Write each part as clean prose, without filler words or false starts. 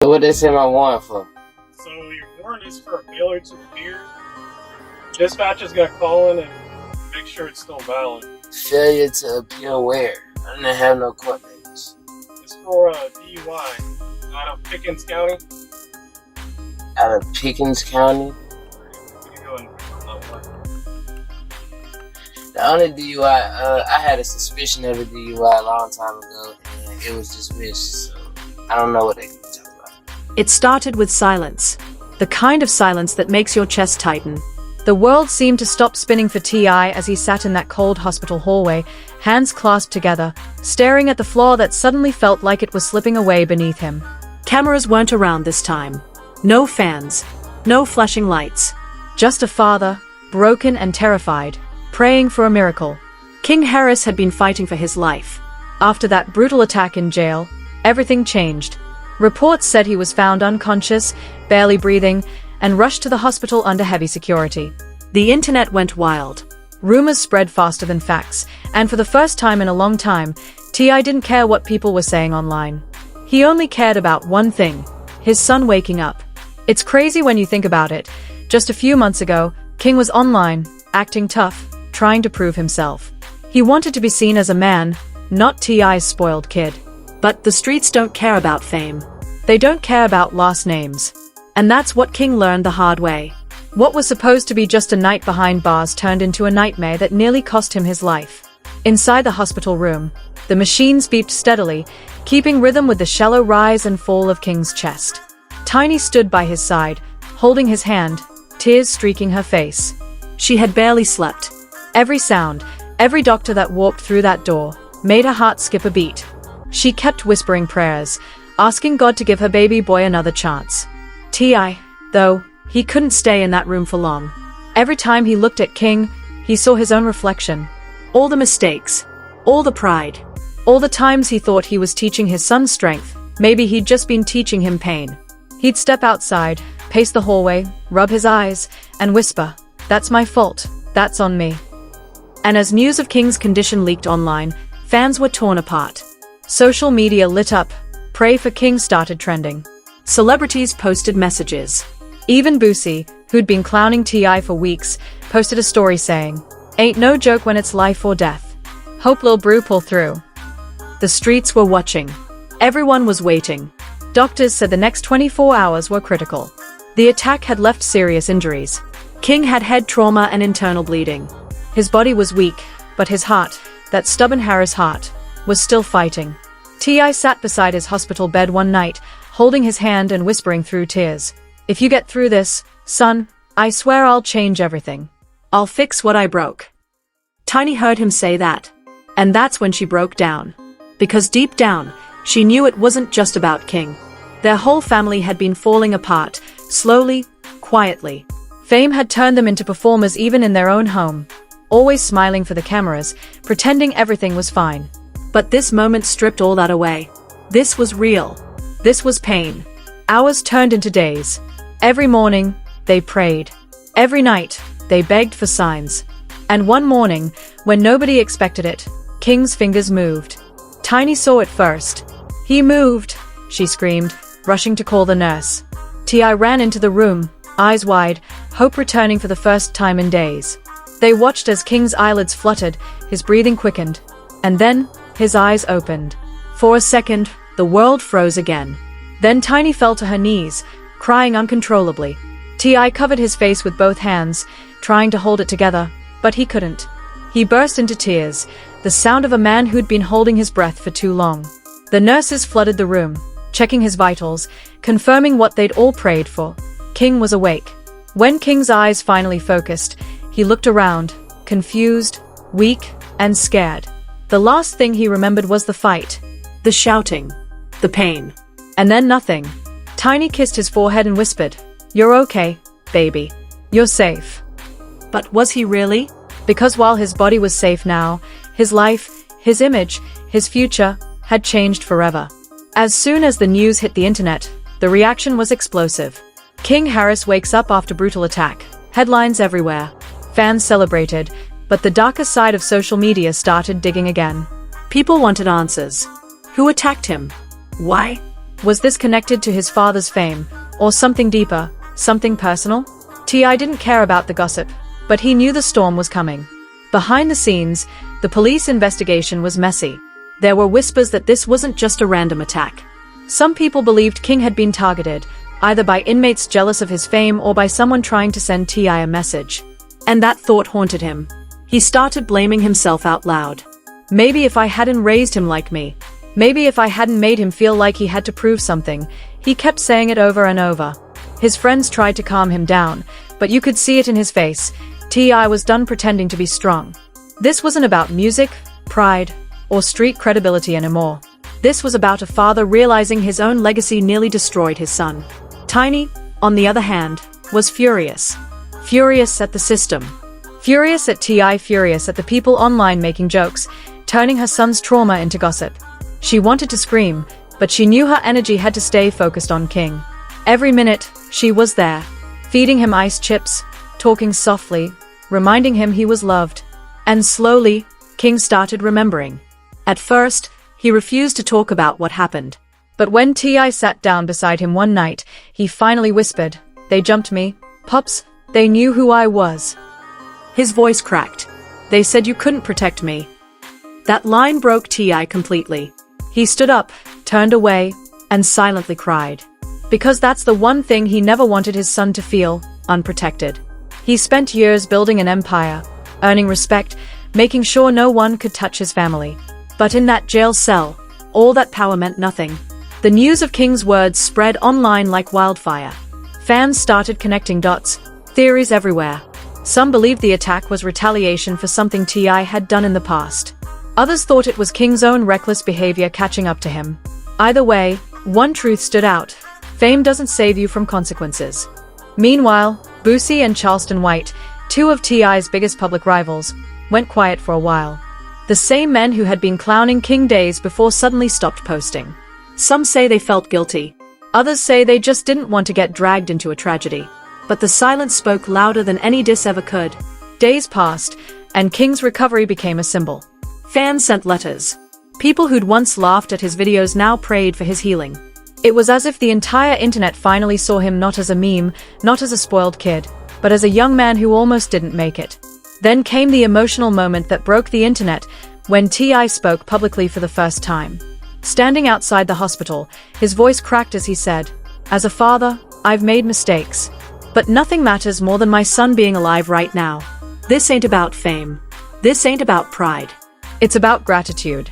So what they say my warrant for? So your warrant is for a failure to appear. Dispatcher's got to call in and make sure it's still valid. Failure to appear where? I didn't have no court dates. It's for DUI out of Pickens County. Out of Pickens County? You can go and that one. The only DUI, I had a suspicion of a DUI a long time ago, and it was dismissed, so I don't know what they can talk about. It started with silence. The kind of silence that makes your chest tighten. The world seemed to stop spinning for T.I. as he sat in that cold hospital hallway, hands clasped together, staring at the floor that suddenly felt like it was slipping away beneath him. Cameras weren't around this time. No fans. No flashing lights. Just a father, broken and terrified, praying for a miracle. King Harris had been fighting for his life. After that brutal attack in jail, everything changed. Reports said he was found unconscious, barely breathing, and rushed to the hospital under heavy security. The internet went wild. Rumors spread faster than facts, and for the first time in a long time, T.I. didn't care what people were saying online. He only cared about one thing: his son waking up. It's crazy when you think about it. Just a few months ago, King was online, acting tough, trying to prove himself. He wanted to be seen as a man, not T.I.'s spoiled kid. But the streets don't care about fame. They don't care about last names. And that's what King learned the hard way. What was supposed to be just a night behind bars turned into a nightmare that nearly cost him his life. Inside the hospital room, the machines beeped steadily, keeping rhythm with the shallow rise and fall of King's chest. Tiny stood by his side, holding his hand, tears streaking her face. She had barely slept. Every sound, every doctor that walked through that door, made her heart skip a beat. She kept whispering prayers, asking God to give her baby boy another chance. T.I., though, he couldn't stay in that room for long. Every time he looked at King, he saw his own reflection. All the mistakes, all the pride, all the times he thought he was teaching his son strength, maybe he'd just been teaching him pain. He'd step outside, pace the hallway, rub his eyes, and whisper, "That's my fault, that's on me." And as news of King's condition leaked online, fans were torn apart. Social media lit up. Pray for King started trending. Celebrities posted messages. Even Boosie, who'd been clowning T.I. for weeks, posted a story saying, "Ain't no joke when it's life or death. Hope Lil Brew pull through." The streets were watching. Everyone was waiting. Doctors said the next 24 hours were critical. The attack had left serious injuries. King had head trauma and internal bleeding. His body was weak, but his heart, that stubborn Harris heart, was still fighting. T.I. sat beside his hospital bed one night, holding his hand and whispering through tears, "If you get through this, son, I swear I'll change everything. I'll fix what I broke." Tiny heard him say that. And that's when she broke down. Because deep down, she knew it wasn't just about King. Their whole family had been falling apart, slowly, quietly. Fame had turned them into performers even in their own home, always smiling for the cameras, pretending everything was fine. But this moment stripped all that away. This was real. This was pain. Hours turned into days. Every morning, they prayed. Every night, they begged for signs. And one morning, when nobody expected it, King's fingers moved. Tiny saw it first. "He moved," she screamed, rushing to call the nurse. T.I. ran into the room, eyes wide, hope returning for the first time in days. They watched as King's eyelids fluttered, his breathing quickened. And then, his eyes opened. For a second, the world froze again. Then Tiny fell to her knees, crying uncontrollably. T.I. covered his face with both hands, trying to hold it together, but he couldn't. He burst into tears, the sound of a man who'd been holding his breath for too long. The nurses flooded the room, checking his vitals, confirming what they'd all prayed for. King was awake. When King's eyes finally focused, he looked around, confused, weak, and scared. The last thing he remembered was the fight, the shouting, the pain. And then nothing. Tiny kissed his forehead and whispered, "You're okay, baby. You're safe." But was he really? Because while his body was safe now, his life, his image, his future, had changed forever. As soon as the news hit the internet, the reaction was explosive. King Harris wakes up after brutal attack. Headlines everywhere. Fans celebrated, but the darker side of social media started digging again. People wanted answers. Who attacked him? Why? Was this connected to his father's fame, or something deeper, something personal? T.I. didn't care about the gossip, but he knew the storm was coming. Behind the scenes, the police investigation was messy. There were whispers that this wasn't just a random attack. Some people believed King had been targeted, either by inmates jealous of his fame or by someone trying to send T.I. a message. And that thought haunted him. He started blaming himself out loud. Maybe if I hadn't raised him like me. Maybe if I hadn't made him feel like he had to prove something. He kept saying it over and over. His friends tried to calm him down, but you could see it in his face. T.I. was done pretending to be strong. This wasn't about music, pride, or street credibility anymore. This was about a father realizing his own legacy nearly destroyed his son. Tiny, on the other hand, was furious. Furious at the system. Furious at T.I., furious at the people online making jokes, turning her son's trauma into gossip. She wanted to scream, but she knew her energy had to stay focused on King. Every minute, she was there, feeding him ice chips, talking softly, reminding him he was loved. And slowly, King started remembering. At first, he refused to talk about what happened. But when T.I. sat down beside him one night, he finally whispered, "They jumped me. Pops, they knew who I was." His voice cracked. "They said you couldn't protect me." That line broke T.I. completely. He stood up, turned away, and silently cried. Because that's the one thing he never wanted his son to feel, unprotected. He spent years building an empire, earning respect, making sure no one could touch his family. But in that jail cell, all that power meant nothing. The news of King's words spread online like wildfire. Fans started connecting dots, theories everywhere. Some believed the attack was retaliation for something T.I. had done in the past. Others thought it was King's own reckless behavior catching up to him. Either way, one truth stood out. Fame doesn't save you from consequences. Meanwhile, Boosie and Charleston White, two of T.I.'s biggest public rivals, went quiet for a while. The same men who had been clowning King days before suddenly stopped posting. Some say they felt guilty. Others say they just didn't want to get dragged into a tragedy. But the silence spoke louder than any diss ever could. Days passed, and King's recovery became a symbol. Fans sent letters. People who'd once laughed at his videos now prayed for his healing. It was as if the entire internet finally saw him not as a meme, not as a spoiled kid, but as a young man who almost didn't make it. Then came the emotional moment that broke the internet, when T.I. spoke publicly for the first time. Standing outside the hospital, his voice cracked as he said, "As a father, I've made mistakes. But nothing matters more than my son being alive right now. This ain't about fame. This ain't about pride. It's about gratitude."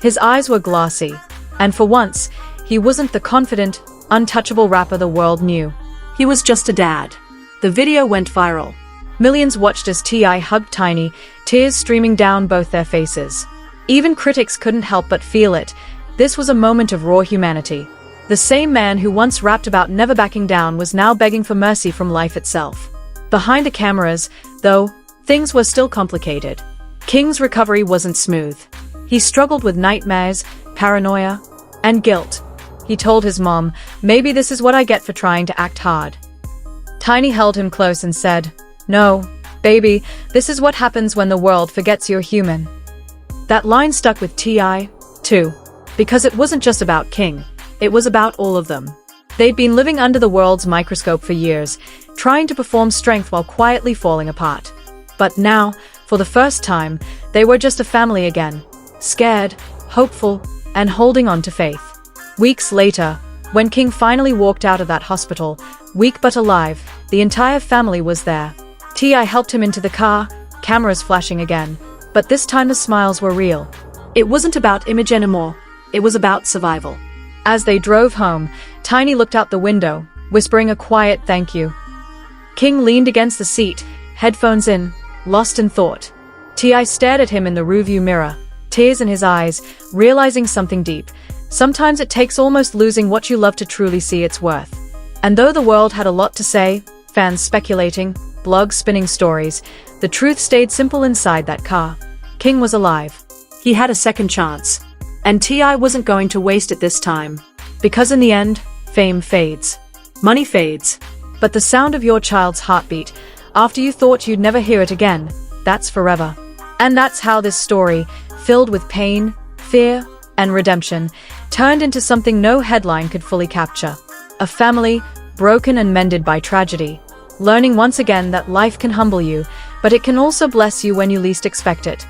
His eyes were glassy, and for once, he wasn't the confident, untouchable rapper the world knew. He was just a dad. The video went viral. Millions watched as T.I. hugged Tiny, tears streaming down both their faces. Even critics couldn't help but feel it. This was a moment of raw humanity. The same man who once rapped about never backing down was now begging for mercy from life itself. Behind the cameras, though, things were still complicated. King's recovery wasn't smooth. He struggled with nightmares, paranoia, and guilt. He told his mom, "Maybe this is what I get for trying to act hard." Tiny held him close and said, "No, baby, this is what happens when the world forgets you're human." That line stuck with T.I., too, because it wasn't just about King, it was about all of them. They'd been living under the world's microscope for years, trying to perform strength while quietly falling apart. But now, for the first time, they were just a family again, scared, hopeful, and holding on to faith. Weeks later, when King finally walked out of that hospital, weak but alive, the entire family was there. T.I. helped him into the car, cameras flashing again, but this time the smiles were real. It wasn't about image anymore, it was about survival. As they drove home, Tiny looked out the window, whispering a quiet thank you. King leaned against the seat, headphones in, lost in thought. T.I. stared at him in the rearview mirror, tears in his eyes, realizing something deep. Sometimes it takes almost losing what you love to truly see its worth. And though the world had a lot to say, fans speculating, blogs spinning stories, the truth stayed simple inside that car. King was alive. He had a second chance. And T.I. wasn't going to waste it this time. Because in the end, fame fades. Money fades. But the sound of your child's heartbeat, after you thought you'd never hear it again, that's forever. And that's how this story, filled with pain, fear, and redemption turned into something no headline could fully capture. A family, broken and mended by tragedy, learning once again that life can humble you, but it can also bless you when you least expect it.